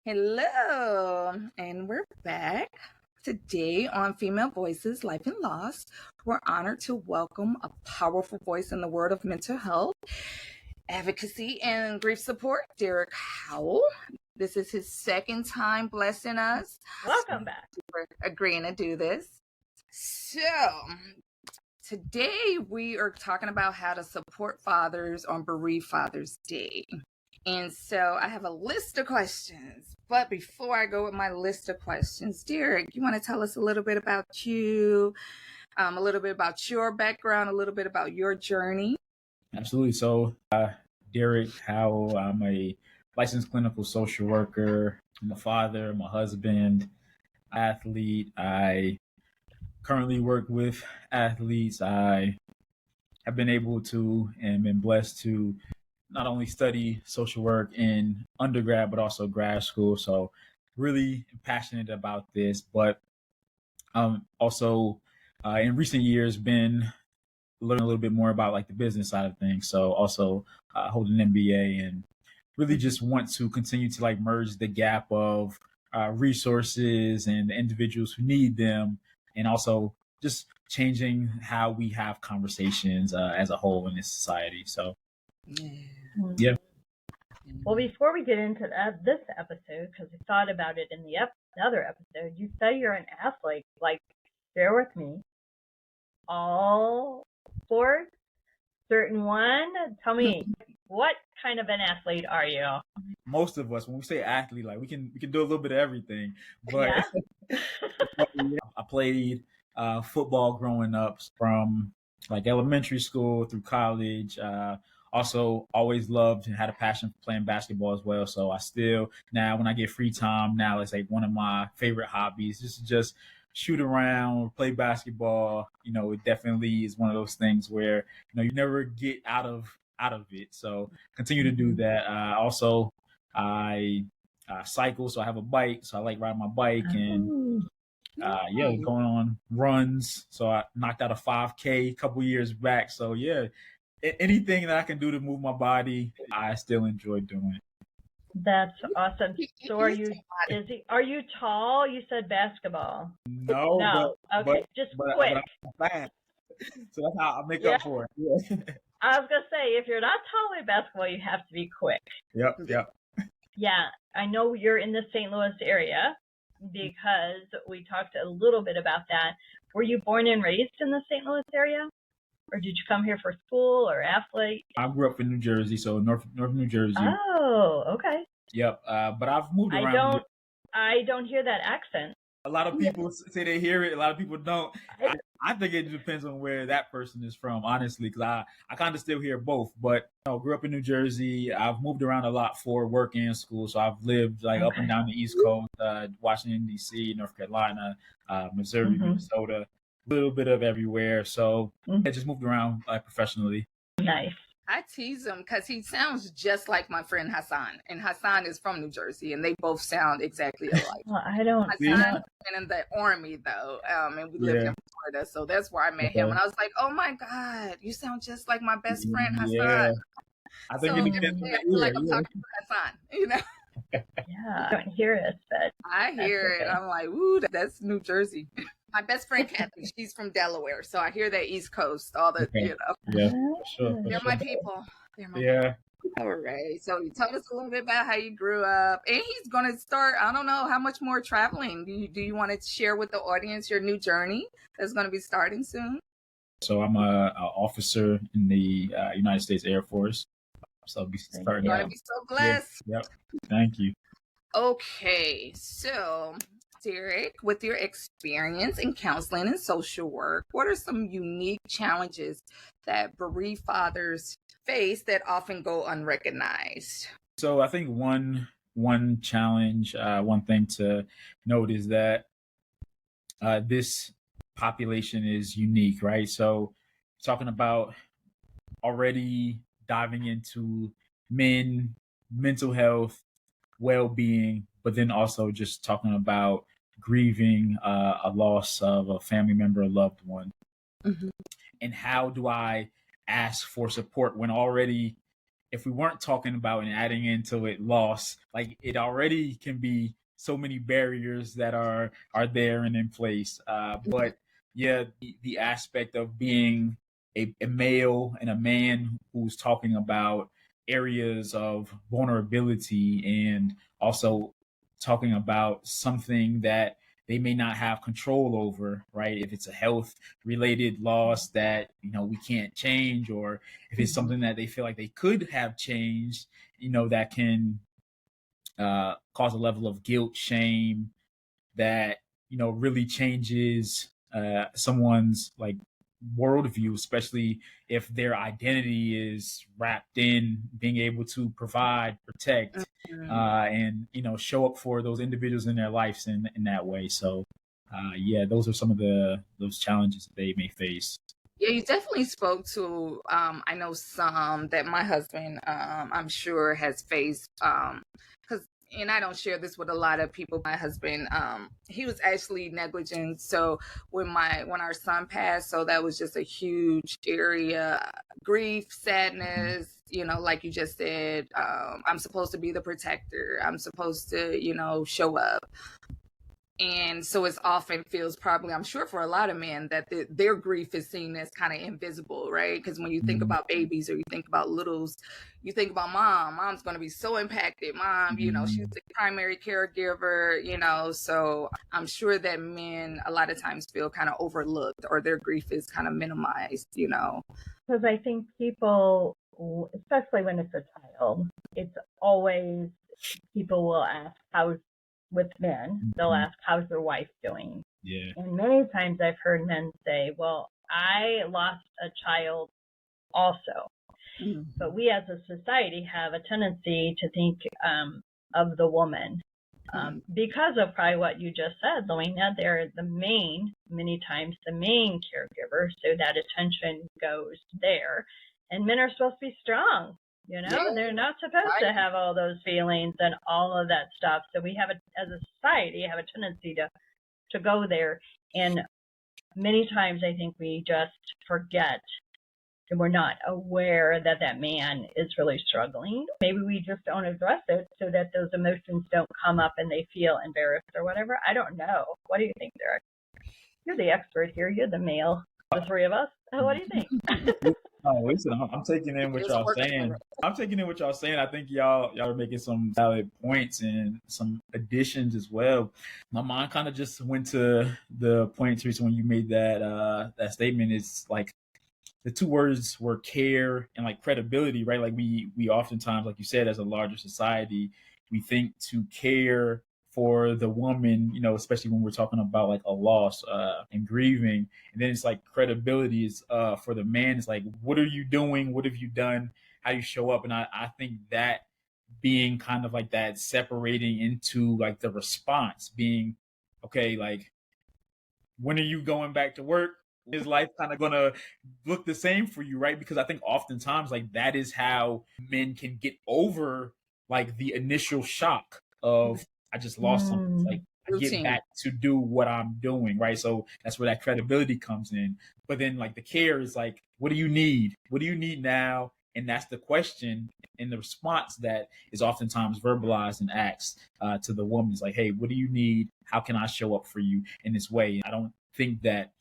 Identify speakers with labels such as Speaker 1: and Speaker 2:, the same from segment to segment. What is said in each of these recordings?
Speaker 1: Hello, and we're back. Today on Female Voices Life and Loss, we're honored to welcome a powerful voice in the world of mental health, advocacy, and grief support, Derrick Howell. This is his second time blessing us.
Speaker 2: Welcome back.
Speaker 1: We're agreeing to do this. So, today we are talking about how to support fathers on Bereaved Fathers Day. And so I have a list of questions. But before I go with my list of questions, Derrick, you want to tell us a little bit about you, a little bit about your background, a little bit about your journey?
Speaker 3: Absolutely. So, Derrick Howell, I'm a licensed clinical social worker. I'm a father, I'm a husband, athlete. I currently work with athletes. I have been able to and been blessed to not only study social work in undergrad, but also grad school. So really passionate about this, but also in recent years been learning a little bit more about like the business side of things. So also hold an MBA and really just want to continue to like merge the gap of resources and the individuals who need them, and also just changing how we have conversations as a whole in this society. So yeah.
Speaker 2: Well, before we get into this episode, because we thought about it in the other episode, you say you're an athlete. Like, bear with me. All sports, certain one. Tell me, what kind of an athlete are you?
Speaker 3: Most of us, when we say athlete, like we can do a little bit of everything. But
Speaker 2: yeah.
Speaker 3: I played football growing up from like elementary school through college. Also always loved and had a passion for playing basketball as well. So I still, now when I get free time, now it's like one of my favorite hobbies, just shoot around, play basketball. You know, it definitely is one of those things where, you never get out of it. So continue to do that. Also, I cycle, so I have a bike, so I like riding my bike and going on runs. So I knocked out a 5K a couple years back. So yeah, anything that I can do to move my body, I still enjoy doing.
Speaker 2: That's awesome. So are you tall? You said basketball.
Speaker 3: No.
Speaker 2: Okay, just quick.
Speaker 3: But so that's how I make up for it. Yeah.
Speaker 2: I was gonna say, if you're not tall in basketball, you have to be quick.
Speaker 3: Yep.
Speaker 2: Yeah, I know you're in the St. Louis area because we talked a little bit about that. Were you born and raised in the St. Louis area? Or did you come here for school or athlete?
Speaker 3: I grew up in New Jersey, so North New Jersey.
Speaker 2: Oh, okay.
Speaker 3: Yep. But I've moved around.
Speaker 2: I don't hear that accent.
Speaker 3: A lot of people say they hear it. A lot of people don't. I think it depends on where that person is from, honestly, because I kind of still hear both. But grew up in New Jersey. I've moved around a lot for work and school. So I've lived like up and down the East Coast, Washington, D.C., North Carolina, Missouri, Minnesota, a little bit of everywhere. So I just moved around professionally.
Speaker 2: Nice.
Speaker 1: I tease him because he sounds just like my friend Hassan, and Hassan is from New Jersey, and they both sound exactly alike.
Speaker 2: Well, I don't.
Speaker 1: Hassan been in the army though, and we lived in Florida, so that's where I met him. And I was like, "Oh my God, you sound just like my best friend Hassan."
Speaker 3: Yeah. I think
Speaker 1: I feel like I'm talking to Hassan,
Speaker 2: Yeah, I don't hear it, but
Speaker 1: I hear it. I'm like, "Ooh, that's New Jersey." My best friend Kathy, she's from Delaware, so I hear that East Coast, all the
Speaker 3: Yeah, for sure.
Speaker 1: They're my people.
Speaker 3: Yeah.
Speaker 1: All right. So you told us a little bit about how you grew up, and he's going to start. I don't know how much more traveling. Do you want to share with the audience your new journey that's going to be starting soon?
Speaker 3: So I'm a officer in the United States Air Force. So I'll be starting.
Speaker 1: You're going to be so blessed.
Speaker 3: Yep. Thank you.
Speaker 1: Okay. So, Derrick, with your experience in counseling and social work, what are some unique challenges that bereaved fathers face that often go unrecognized?
Speaker 3: So I think one challenge, one thing to note is that this population is unique, right? So talking about already diving into mental health, well-being, but then also just talking about grieving a loss of a family member, a loved one. And how do I ask for support when already if we weren't talking about and adding into it loss, like it already can be so many barriers that are there and in place. But yeah, the aspect of being a male and a man who's talking about areas of vulnerability and also talking about something that they may not have control over, right? If it's a health related loss that, we can't change, or if it's something that they feel like they could have changed, that can cause a level of guilt, shame that, really changes someone's like worldview, especially if their identity is wrapped in being able to provide, protect, and show up for those individuals in their lives in that way. So yeah, those are some of those challenges that they may face.
Speaker 1: Yeah, you definitely spoke to I know some that my husband I'm sure has faced, because and I don't share this with a lot of people. My husband, he was actually negligent. So when our son passed, so that was just a huge area, grief, sadness, like you just said, I'm supposed to be the protector. I'm supposed to, show up. And so it often feels, probably, I'm sure for a lot of men, that their grief is seen as kind of invisible, right? Because when you think about babies or you think about littles, you think about mom's going to be so impacted. Mom, she's the primary caregiver, so I'm sure that men a lot of times feel kind of overlooked, or their grief is kind of minimized.
Speaker 2: Because I think people, especially when it's a child, it's always, people will ask, how's, with men, they'll ask, how's their wife doing?
Speaker 3: Yeah.
Speaker 2: And many times I've heard men say, well, I lost a child also. But we as a society have a tendency to think of the woman because of probably what you just said, Louina. They're many times the main caregiver, so that attention goes there. And men are supposed to be strong. They're not supposed to have all those feelings and all of that stuff. So we have, as a society, have a tendency to go there. And many times I think we just forget, and we're not aware that man is really struggling. Maybe we just don't address it so that those emotions don't come up and they feel embarrassed or whatever. I don't know. What do you think, Derrick? You're the expert here. You're the male, the three of us. What do you think?
Speaker 3: Oh, listen, I'm taking in what y'all saying. I think y'all are making some valid points and some additions as well. My mind kind of just went to the point, Teresa, when you made that statement. It's like the two words were care and like credibility, right? Like we oftentimes, like you said, as a larger society, we think to care for the woman, especially when we're talking about like a loss and grieving. And then it's like credibility is for the man. It's like, what are you doing? What have you done? How you show up? And I think that being kind of like that separating into like the response being, okay, like, when are you going back to work? Is life kind of going to look the same for you, right? Because I think oftentimes like that is how men can get over like the initial shock of, I just lost something. It's like, I get back to do what I'm doing, right? So that's where that credibility comes in. But then like the care is like, what do you need? What do you need now? And that's the question and the response that is oftentimes verbalized and asked to the woman. Is like, hey, what do you need? How can I show up for you in this way? I don't think that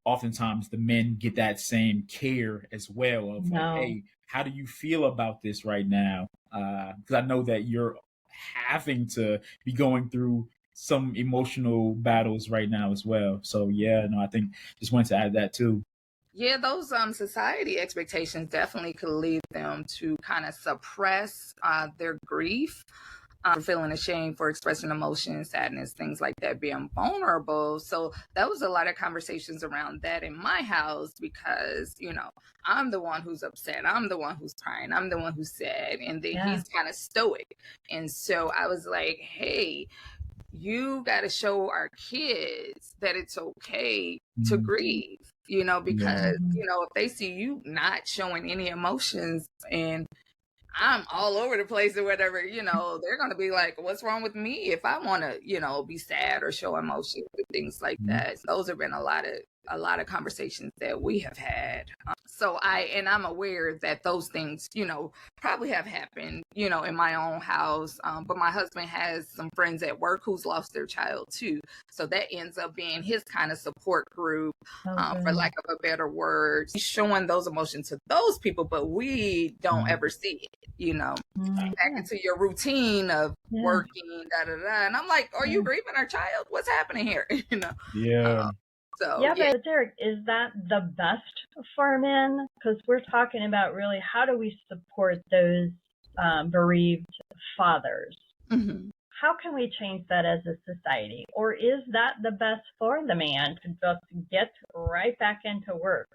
Speaker 3: oftentimes the men get that same care as well of like, hey, how do you feel about this right now? Because I know that you're having to be going through some emotional battles right now as well. So yeah, no, I think just wanted to add that too.
Speaker 1: Yeah, those society expectations definitely could lead them to kind of suppress their grief, feeling ashamed for expressing emotions, sadness, things like that, being vulnerable. So that was a lot of conversations around that in my house because, I'm the one who's upset. I'm the one who's crying. I'm the one who's sad. And then he's kind of stoic. And so I was like, hey, you got to show our kids that it's okay to grieve, because, if they see you not showing any emotions and I'm all over the place or whatever, they're going to be like, what's wrong with me if I want to, be sad or show emotion and things like that. Those have been a lot of a lot of conversations that we have had. I'm aware that those things, probably have happened, in my own house. But my husband has some friends at work who's lost their child too. So that ends up being his kind of support group, for lack of a better word. He's showing those emotions to those people, but we don't ever see it, back into your routine of working, And I'm like, are you grieving our child? What's happening here?
Speaker 3: Yeah.
Speaker 2: But Derrick, is that the best for men? Because we're talking about really how do we support those bereaved fathers?
Speaker 1: Mm-hmm.
Speaker 2: How can we change that as a society? Or is that the best for the man to just get right back into work?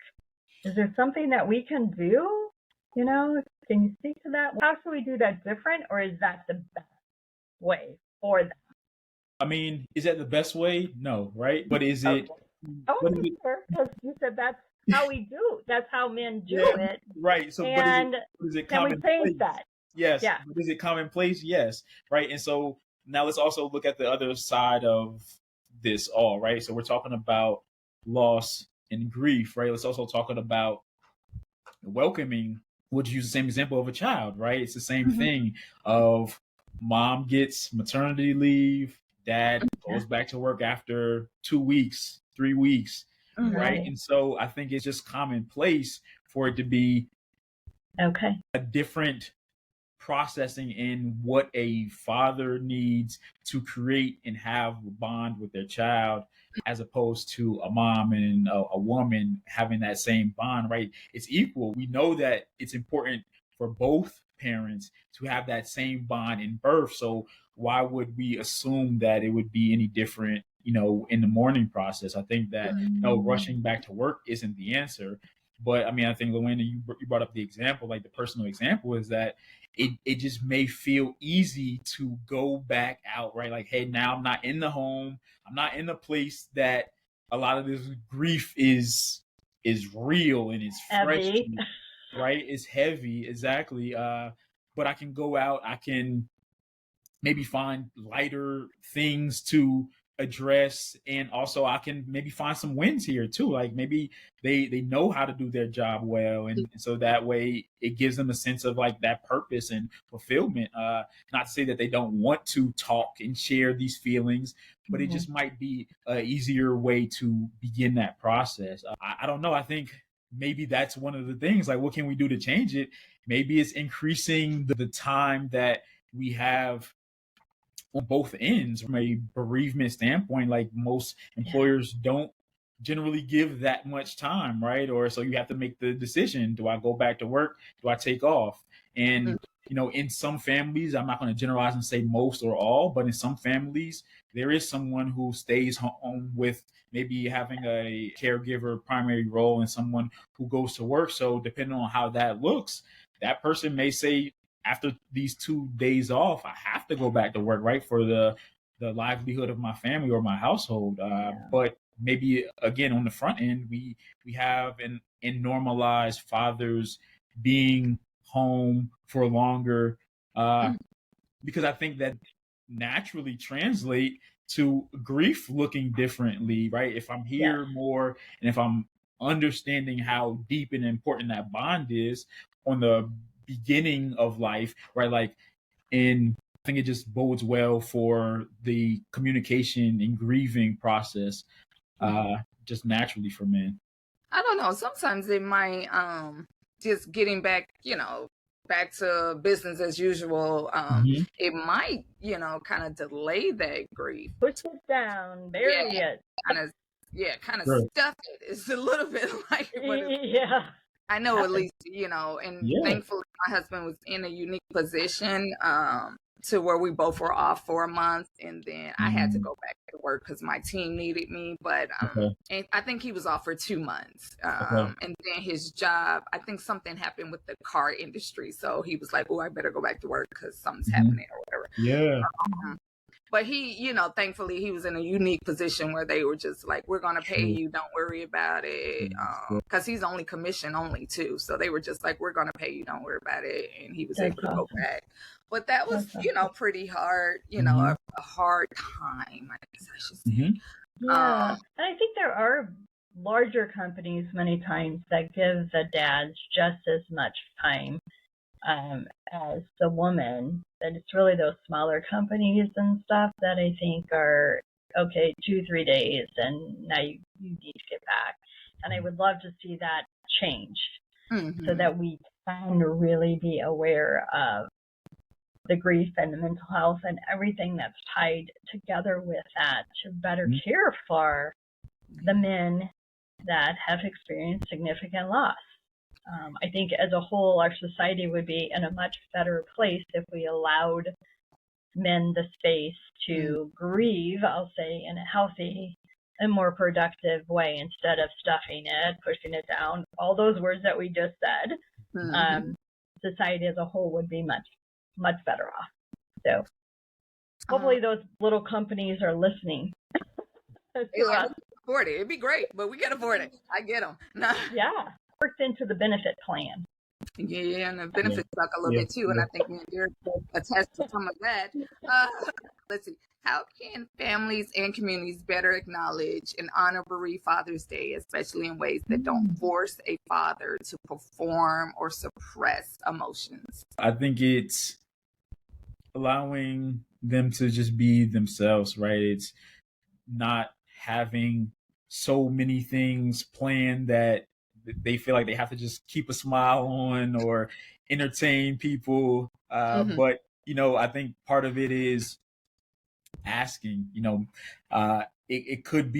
Speaker 2: Is there something that we can do? Can you speak to that? How should we do that different? Or is that the best way for them?
Speaker 3: I mean, is that the best way? No, right? But is it...
Speaker 2: because you said that's how we do. That's how men do it.
Speaker 3: Right. So,
Speaker 2: and
Speaker 3: is it
Speaker 2: can we change that?
Speaker 3: Yes.
Speaker 2: Yeah.
Speaker 3: But is it commonplace? Yes. Right. And so now let's also look at the other side of this all, right? So we're talking about loss and grief, right? Let's also talking about welcoming. We'll use the same example of a child, right? It's the same thing of mom gets maternity leave, dad goes back to work after 2 weeks, 3 weeks, right? And so I think it's just commonplace for it to be a different processing in what a father needs to create and have a bond with their child, as opposed to a mom and a woman having that same bond, right? It's equal. We know that it's important for both parents to have that same bond in birth. So why would we assume that it would be any different, in the mourning process? I think that, rushing back to work isn't the answer. But I mean, I think, Luana, you brought up the example, like the personal example is that it just may feel easy to go back out, right? Like, hey, now I'm not in the home. I'm not in the place that a lot of this grief is real and it's fresh, right? It's heavy, exactly. But I can go out. I can maybe find lighter things to address, and also I can maybe find some wins here too. Like maybe they know how to do their job well, and so that way it gives them a sense of like that purpose and fulfillment. Not to say that they don't want to talk and share these feelings, but it just might be an easier way to begin that process. I don't know. I think maybe that's one of the things. Like, what can we do to change it? Maybe it's increasing the time that we have on both ends from a bereavement standpoint. Like, most employers don't generally give that much time, right? Or so you have to make the decision: do I go back to work? Do I take off? And in some families, I'm not going to generalize and say most or all, but in some families, there is someone who stays home with maybe having a caregiver primary role and someone who goes to work. So depending on how that looks, that person may say, after these 2 days off, I have to go back to work, right? For the livelihood of my family or my household. But maybe again, on the front end, we have and normalize fathers being home for longer, because I think that naturally translate to grief looking differently, right? If I'm here more, and if I'm understanding how deep and important that bond is on the beginning of life, right? Like, I think it just bodes well for the communication and grieving process, just naturally for men.
Speaker 1: I don't know. Sometimes it might, just getting back, back to business as usual. It might, kind of delay that grief.
Speaker 2: Push it down, bury it.
Speaker 1: Kind of stuff it. It's a little bit like, I know, at least, and thankfully my husband was in a unique position, to where we both were off for a month, and then I had to go back to work because my team needed me. But and I think he was off for 2 months, and then his job, I think something happened with the car industry, so he was like, "Oh, I better go back to work because something's happening or whatever."
Speaker 3: Yeah.
Speaker 1: But he, thankfully he was in a unique position where they were just like, "We're going to pay you. Don't worry about it." Because he's only commission only too. So they were just like, "We're going to pay you. Don't worry about it." And he was able to go back. But that was, pretty hard, a hard time, I guess I should say.
Speaker 2: And I think there are larger companies many times that give the dads just as much time as the woman, that it's really those smaller companies and stuff that I think are, okay, 2-3 days and now you need to get back. And I would love to see that change so that we can really be aware of the grief and the mental health and everything that's tied together with that to better care for the men that have experienced significant loss. I think as a whole, our society would be in a much better place if we allowed men the space to grieve, I'll say, in a healthy and more productive way instead of stuffing it, pushing it down, all those words that we just said. Society as a whole would be much, much better off. So hopefully those little companies are listening.
Speaker 1: Afford it. It'd be great, but we can afford it. I get them. No.
Speaker 2: Yeah, worked into the benefit plan.
Speaker 1: Yeah, and the benefits suck a little bit too, and I think me and Derrick attest to some of that. Let's see. How can families and communities better acknowledge and honor Bereaved Father's Day, especially in ways that don't force a father to perform or suppress emotions?
Speaker 3: I think it's allowing them to just be themselves, right? It's not having so many things planned that they feel like they have to just keep a smile on or entertain people. But, I think part of it is asking, it could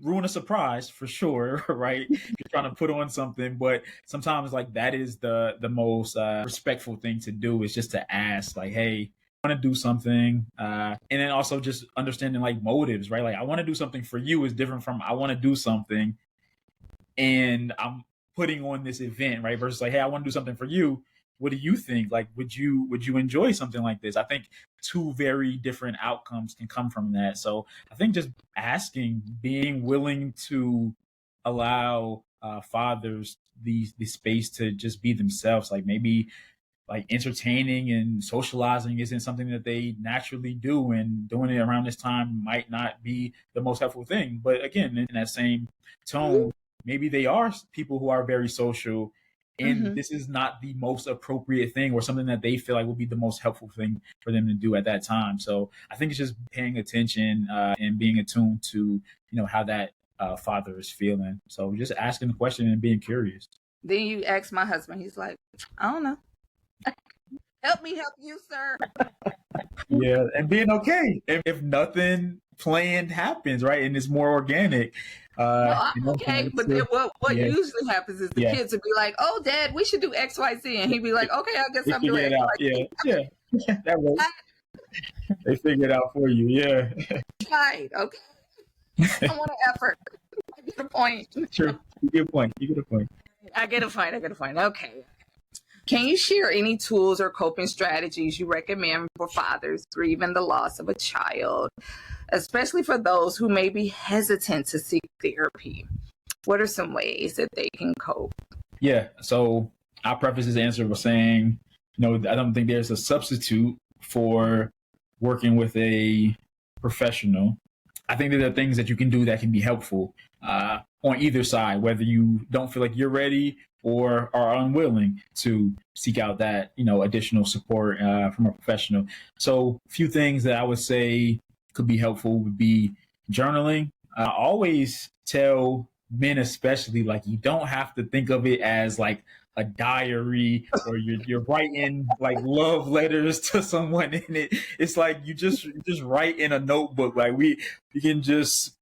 Speaker 3: ruin a surprise for sure, right? You're trying to put on something, but sometimes like that is the most respectful thing to do, is just to ask, like, hey, I want to do something. And then also just understanding like motives, right? Like, I want to do something for you is different from I want to do something and I'm putting on this event, right? Versus like, hey, I want to do something for you. What do you think? Like, would you enjoy something like this? I think two very different outcomes can come from that. So I think just asking, being willing to allow fathers the space to just be themselves. Like, maybe like entertaining and socializing isn't something that they naturally do, and doing it around this time might not be the most helpful thing. But again, in that same tone, maybe they are people who are very social, and this is not the most appropriate thing or something that they feel like will be the most helpful thing for them to do at that time. So I think it's just paying attention and being attuned to, how that father is feeling. So just asking the question and being curious.
Speaker 1: Then you ask my husband, he's like, I don't know. Help me help you, sir.
Speaker 3: Yeah, and being okay if nothing planned happens, right? And it's more organic.
Speaker 1: I'm okay, but then what usually happens is the kids would be like, "Oh, Dad, we should do X, Y, Z," and he'd be like, "Okay, I guess I'm doing X, Y, Z."
Speaker 3: Yeah, that works. They figure it out for you. Yeah.
Speaker 1: Right. Okay. I want an effort. I get a point.
Speaker 3: Sure. You get a point.
Speaker 1: I get a point. Okay. Can you share any tools or coping strategies you recommend for fathers grieving the loss of a child, especially for those who may be hesitant to seek therapy? What are some ways that they can cope?
Speaker 3: Yeah, so I'll preface this answer by saying, I don't think there's a substitute for working with a professional. I think there are things that you can do that can be helpful on either side, whether you don't feel like you're ready or are unwilling to seek out that, additional support from a professional. So a few things that I would say could be helpful would be journaling. I always tell men, especially, like, you don't have to think of it as like a diary or you're writing like love letters to someone in it. It's like you just write in a notebook. Like, you can just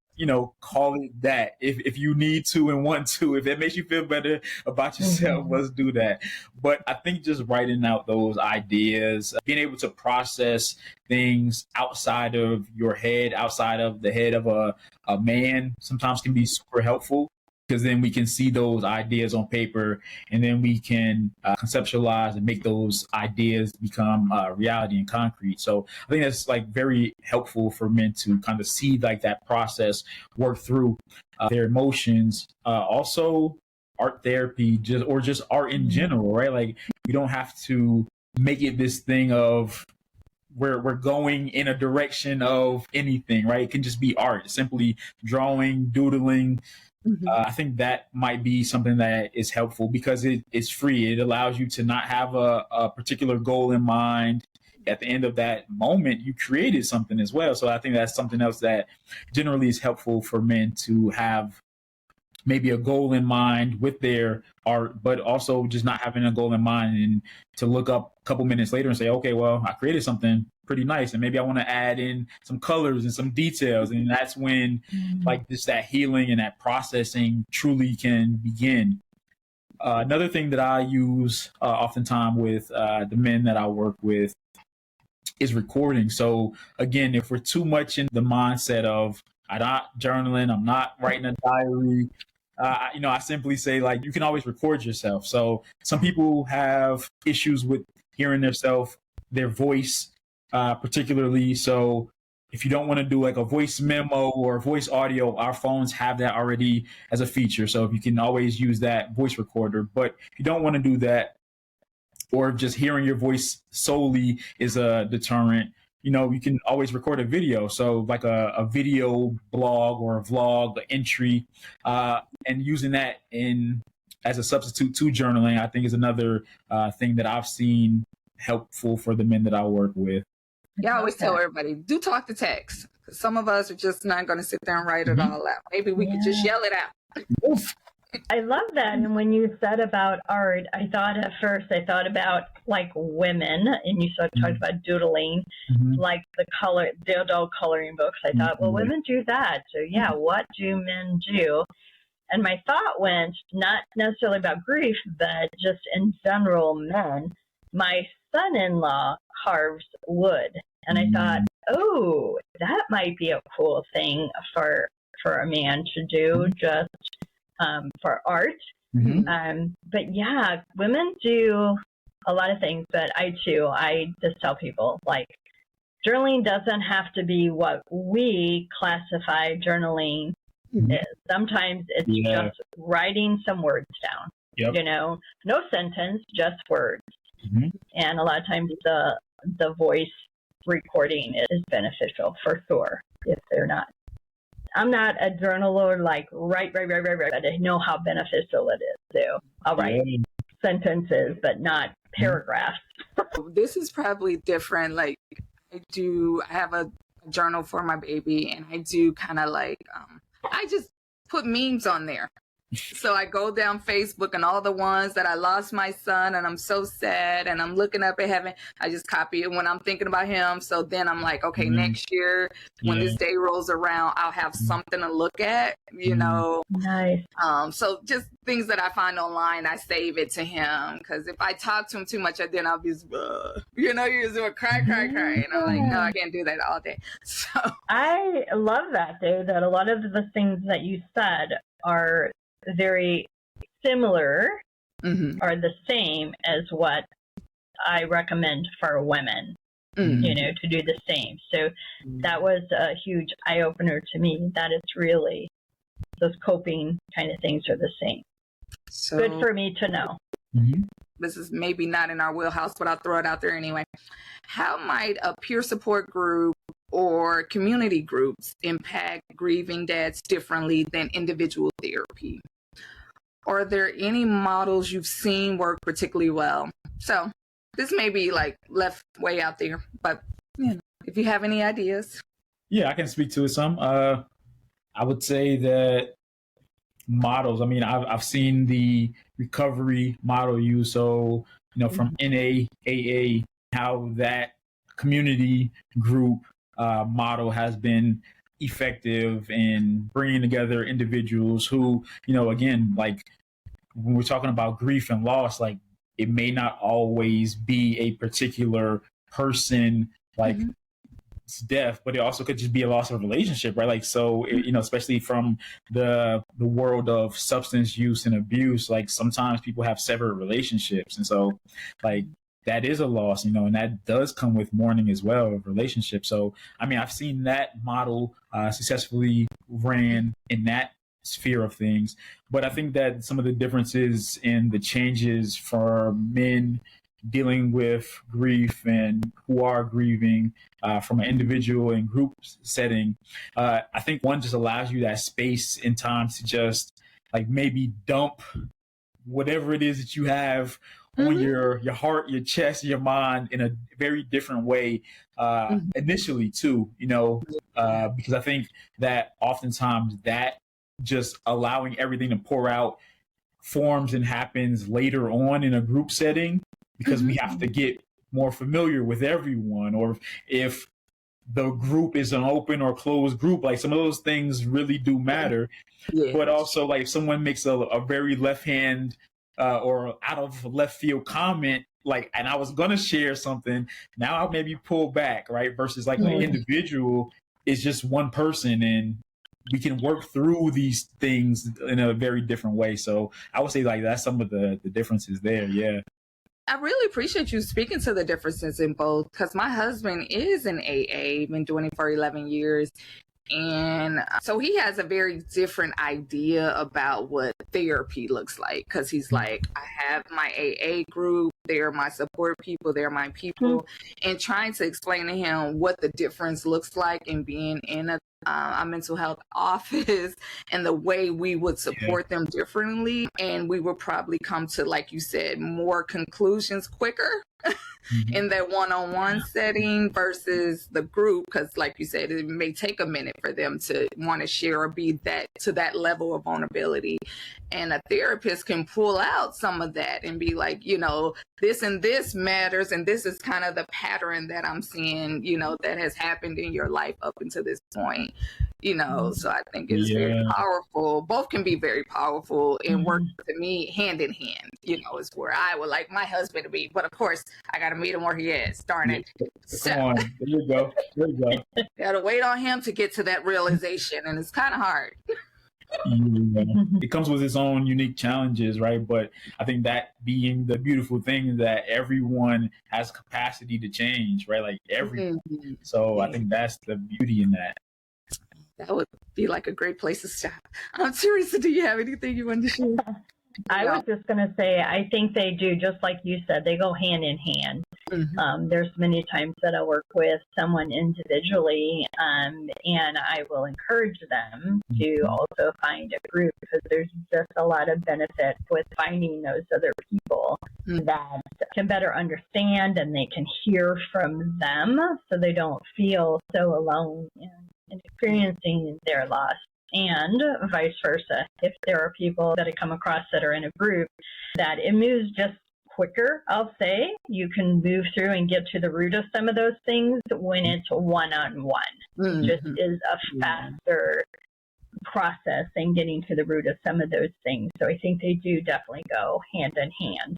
Speaker 3: call it that if you need to and want to. If it makes you feel better about yourself, let's do that. But I think just writing out those ideas, being able to process things outside of your head, outside of the head of a man, sometimes can be super helpful, because then we can see those ideas on paper, and then we can conceptualize and make those ideas become reality and concrete. So I think that's like very helpful for men to kind of see like that process, work through their emotions. Also, art therapy, just art in general, right? Like, you don't have to make it this thing of we're going in a direction of anything, right? It can just be art, simply drawing, doodling. I think that might be something that is helpful because it's free. It allows you to not have a particular goal in mind. At the end of that moment, you created something as well. So I think that's something else that generally is helpful for men to have, maybe a goal in mind with their art, but also just not having a goal in mind and to look up a couple minutes later and say, okay, well, I created something pretty nice and maybe I want to add in some colors and some details. And that's when like just that healing and that processing truly can begin. Another thing that I use oftentimes with the men that I work with is recording. So again, if we're too much in the mindset of I'm not journaling, I'm not writing a diary, I simply say, like, you can always record yourself. So some people have issues with hearing their voice, particularly. So if you don't want to do like a voice memo or voice audio, our phones have that already as a feature. So if you can always use that voice recorder, but if you don't want to do that, or if just hearing your voice solely is a deterrent, you can always record a video. So like a video blog or a vlog, an entry, and using that as a substitute to journaling, I think is another thing that I've seen helpful for the men that I work with.
Speaker 1: Yeah, I always tell everybody, do talk to text. Some of us are just not going to sit there and write it all out. Maybe we could just yell it out.
Speaker 2: I love that. And when you said about art, I thought about like women, and you sort of talked about doodling, like the adult coloring books. I thought, well, women do that. So yeah, what do men do? And my thought went not necessarily about grief, but just in general, men. My son-in-law carves wood. And I thought, oh, that might be a cool thing for a man to do, just for art. But yeah, women do a lot of things, but I just tell people, like, journaling doesn't have to be what we classify journaling is. Sometimes it's just writing some words down, no sentence, just words. And a lot of times the voice recording is beneficial for sure if they're not. I'm not a journaler, like write, but I know how beneficial it is. So I'll write sentences, but not paragraphs.
Speaker 1: This is probably different. Like I have a journal for my baby, and I do kind of like, I just put memes on there. So I go down Facebook and all the ones that I lost my son and I'm so sad and I'm looking up at heaven, I just copy it when I'm thinking about him. So then I'm like, okay, next year when this day rolls around, I'll have something to look at,
Speaker 2: Nice.
Speaker 1: So just things that I find online, I save it to him. Because if I talk to him too much, then I'll be, you're just going cry. And I'm like, no, I can't do that all day. So
Speaker 2: I love that, Dave, that a lot of the things that you said are very similar or the same as what I recommend for women, to do the same. So that was a huge eye-opener to me, that it's really, those coping kind of things are the same. So good for me to know.
Speaker 1: This is maybe not in our wheelhouse, but I'll throw it out there anyway. How might a peer support group or community groups impact grieving dads differently than individual therapy? Are there any models you've seen work particularly well? So this may be like left way out there, but if you have any ideas.
Speaker 3: Yeah, I can speak to it some. I would say that models, I've seen the recovery model used. So, from NAAA, how that community group model has been effective in bringing together individuals who, again, like when we're talking about grief and loss, like it may not always be a particular person, like death, but it also could just be a loss of a relationship, right? Like, so, especially from the world of substance use and abuse, like sometimes people have severed relationships. And so like that is a loss, and that does come with mourning as well of relationships. So, I've seen that model successfully ran in that sphere of things. But I think that some of the differences in the changes for men dealing with grief and who are grieving from an individual and group setting, I think one just allows you that space and time to just like maybe dump whatever it is that you have on your heart, your chest, your mind in a very different way initially too, because I think that oftentimes that just allowing everything to pour out forms and happens later on in a group setting because we have to get more familiar with everyone, or if the group is an open or closed group, like some of those things really do matter. But also like if someone makes a very left hand or out of left field comment, like, and I was going to share something, now I'll maybe pull back, right? Versus like an individual is just one person and we can work through these things in a very different way. So I would say like that's some of the differences there. Yeah.
Speaker 1: I really appreciate you speaking to the differences in both, because my husband is an AA, been doing it for 11 years. And so he has a very different idea about what therapy looks like, because he's like, I have my AA group, they're my support people, they're my people, and trying to explain to him what the difference looks like in being in a mental health office and the way we would support them differently. And we would probably come to, like you said, more conclusions quicker in that one-on-one setting versus the group, because like you said, it may take a minute for them to want to share or be that to that level of vulnerability. And a therapist can pull out some of that and be like, this and this matters, and this is kind of the pattern that I'm seeing, that has happened in your life up until this point. So I think it's very powerful. Both can be very powerful and work to me hand in hand, is where I would like my husband to be. But of course, I got to meet him where he is. Darn it. So,
Speaker 3: come on. There you go.
Speaker 1: Got to wait on him to get to that realization. And it's kind of hard.
Speaker 3: It comes with its own unique challenges, right? But I think that being the beautiful thing that everyone has capacity to change, right? Like everyone. So I think that's the beauty in that.
Speaker 1: That would be like a great place to stop. Teresa, do you have anything you want to share?
Speaker 2: I was just going to say, I think they do, just like you said, they go hand in hand. There's many times that I work with someone individually, and I will encourage them to also find a group, because there's just a lot of benefit with finding those other people that can better understand and they can hear from them so they don't feel so alone in experiencing their loss. And vice versa, if there are people that I come across that are in a group, that it moves just quicker, I'll say. You can move through and get to the root of some of those things when it's one-on-one. Just is a faster process in getting to the root of some of those things. So I think they do definitely go hand in hand.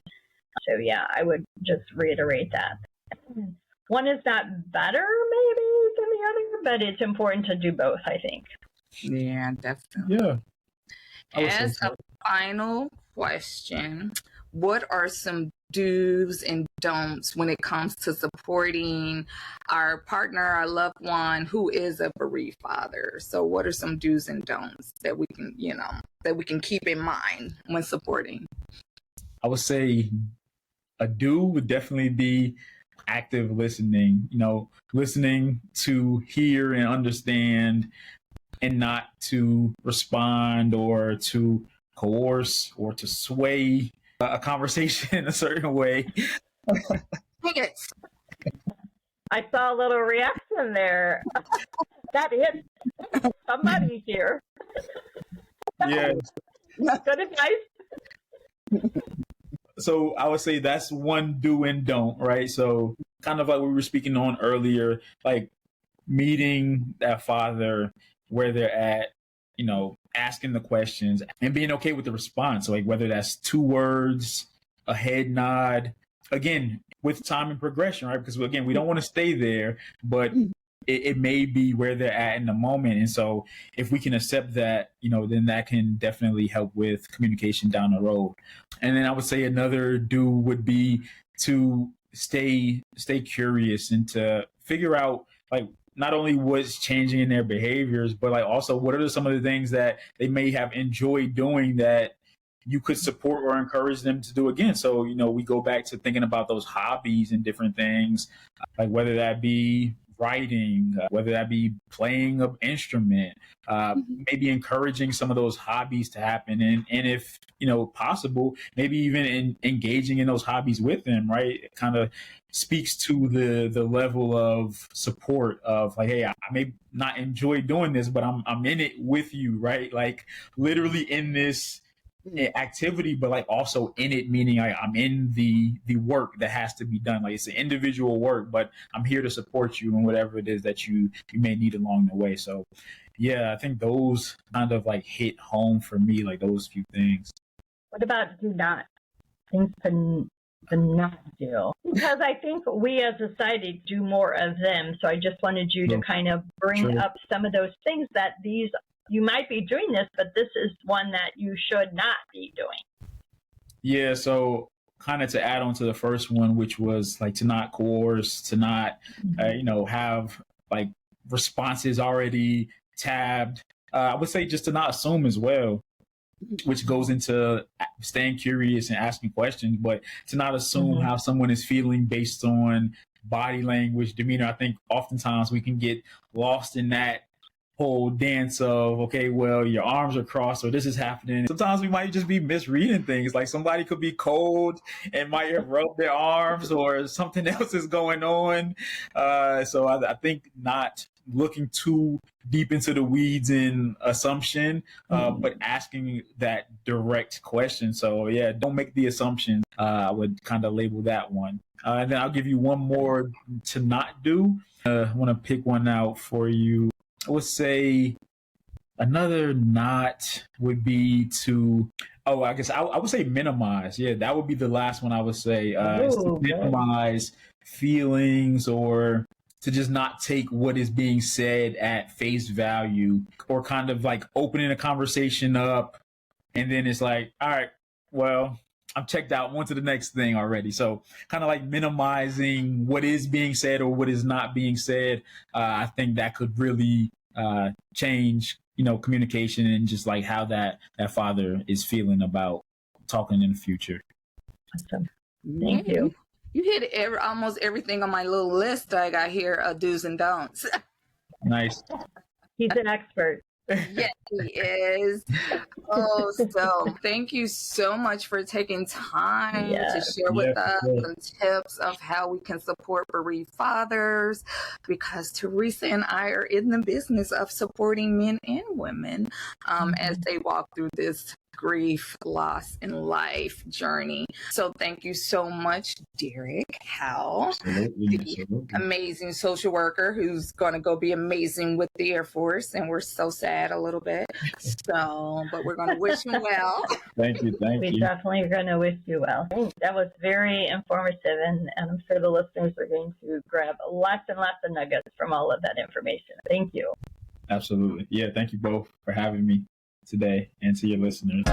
Speaker 2: So yeah, I would just reiterate that. One is not better maybe than the other, but it's important to do both, I think.
Speaker 1: Yeah, definitely.
Speaker 3: Yeah.
Speaker 1: As a final question, what are some do's and don'ts when it comes to supporting our partner, our loved one who is a bereaved father? So what are some do's and don'ts that we can keep in mind when supporting?
Speaker 3: I would say a do would definitely be active listening, listening to hear and understand, and not to respond or to coerce or to sway a conversation in a certain way.
Speaker 2: I saw a little reaction there. That hit somebody here.
Speaker 3: Yes.
Speaker 2: Good advice.
Speaker 3: So I would say that's one do and don't, right? So kind of like we were speaking on earlier, like meeting that father where they're at, asking the questions and being okay with the response. So like whether that's 2 words, a head nod, again, with time and progression, right? Because again, we don't want to stay there, but it may be where they're at in the moment. And so if we can accept that, then that can definitely help with communication down the road. And then I would say another do would be to stay curious and to figure out like not only what's changing in their behaviors, but like also what are some of the things that they may have enjoyed doing that you could support or encourage them to do again. So, we go back to thinking about those hobbies and different things, like whether that be writing, whether that be playing an instrument, maybe encouraging some of those hobbies to happen. And if, possible, maybe even engaging in those hobbies with them, right? It kind of speaks to the level of support of like, hey, I may not enjoy doing this, but I'm in it with you, right? Like literally in this activity, but like also in it, meaning I'm in the work that has to be done. Like it's an individual work, but I'm here to support you in whatever it is that you may need along the way. So yeah, I think those kind of like hit home for me, like those few things.
Speaker 2: What about do not? Things to not do? Because I think we as a society do more of them. So I just wanted you to kind of bring up some of those things that you might be doing this, but this is one that you should not be doing.
Speaker 3: Yeah, so kind of to add on to the first one, which was like to not coerce, to not, have like responses already tabbed. I would say just to not assume as well, which goes into staying curious and asking questions, but to not assume how someone is feeling based on body language, demeanor. I think oftentimes we can get lost in that whole dance of, okay, well, your arms are crossed or this is happening. Sometimes we might just be misreading things. Like somebody could be cold and might have rubbed their arms or something else is going on. So I think not looking too deep into the weeds in assumption, but asking that direct question. So yeah, don't make the assumption. I would kind of label that one. And then I'll give you one more to not do. I want to pick one out for you. I would say another not would be to, I guess I would say minimize. Yeah, that would be the last one I would say. Is to minimize feelings or to just not take what is being said at face value, or kind of like opening a conversation up and then it's like, all right, well, I'm checked out, on to the next thing already. So kind of like minimizing what is being said or what is not being said. I think that could really change, communication and just like how that father is feeling about talking in the future.
Speaker 2: Awesome. Thank you.
Speaker 1: You hit almost everything on my little list I got here of do's and don'ts.
Speaker 3: Nice.
Speaker 2: He's an expert.
Speaker 1: Yes, he is. Oh, so thank you so much for taking time to share with us some tips of how we can support bereaved fathers, because Teresa and I are in the business of supporting men and women as they walk through this grief, loss, and life journey. So thank you so much, Derrick Howell, the amazing social worker who's going to go be amazing with the Air Force. And we're so sad a little bit. But we're going to wish him well.
Speaker 3: Thank you.
Speaker 2: We definitely are going to wish you well. That was very informative, and I'm sure the listeners are going to grab lots and lots of nuggets from all of that information. Thank you.
Speaker 3: Absolutely. Yeah, thank you both for having me today, and to your listeners.